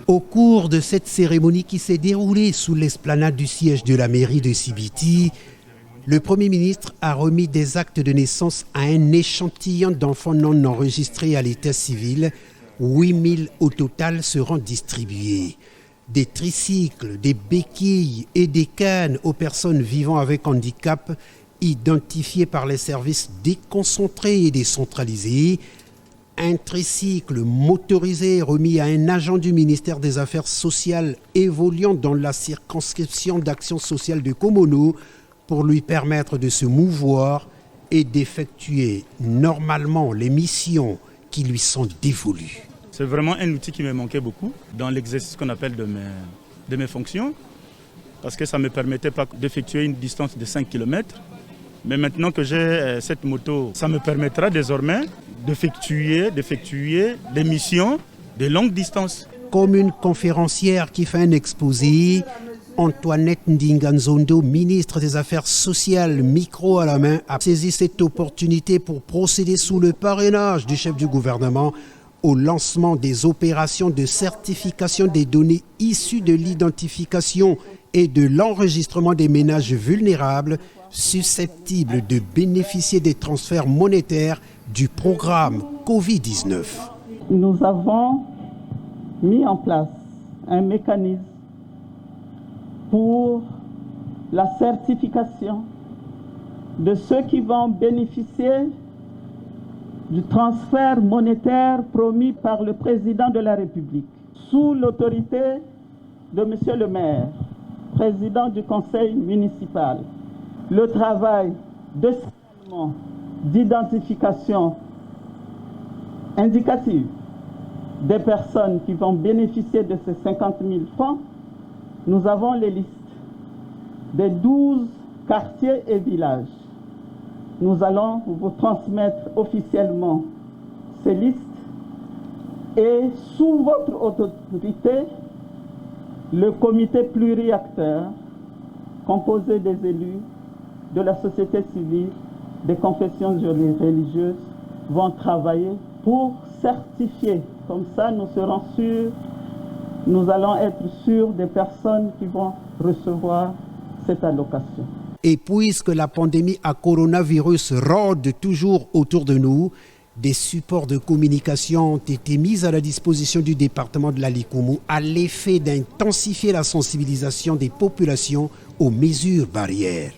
Au cours de cette cérémonie qui s'est déroulée sous l'esplanade du siège de la mairie de Sibiti, le Premier ministre a remis des actes de naissance à un échantillon d'enfants non enregistrés à l'état civil. 8000 au total seront distribués. Des tricycles, des béquilles et des cannes aux personnes vivant avec handicap identifiées par les services déconcentrés et décentralisés. Un tricycle motorisé remis à un agent du ministère des Affaires sociales évoluant dans la circonscription d'action sociale de Komono pour lui permettre de se mouvoir et d'effectuer normalement les missions qui lui sont dévolues. C'est vraiment un outil qui me manquait beaucoup dans l'exercice qu'on appelle de mes fonctions, parce que ça ne me permettait pas d'effectuer une distance de 5 km. Mais maintenant que j'ai cette moto, ça me permettra désormais d'effectuer des missions de longue distance. Comme une conférencière qui fait un exposé, Antoinette Ndinganzondo, ministre des Affaires sociales, micro à la main, a saisi cette opportunité pour procéder sous le parrainage du chef du gouvernement au lancement des opérations de certification des données issues de l'identification et de l'enregistrement des ménages vulnérables susceptibles de bénéficier des transferts monétaires du programme Covid-19. Nous avons mis en place un mécanisme pour la certification de ceux qui vont bénéficier du transfert monétaire promis par le président de la République, sous l'autorité de M. le maire, président du conseil municipal. Le travail de signalement, d'identification indicative des personnes qui vont bénéficier de ces 50 000 francs, nous avons les listes des 12 quartiers et villages. Nous allons vous transmettre officiellement ces listes et sous votre autorité, le comité pluriacteur composé des élus de la société civile, des confessions religieuses vont travailler pour certifier. Comme ça, nous serons sûrs, nous allons être sûrs des personnes qui vont recevoir cette allocation. Et puisque la pandémie à coronavirus rôde toujours autour de nous, des supports de communication ont été mis à la disposition du département de la Likoumou à l'effet d'intensifier la sensibilisation des populations aux mesures barrières.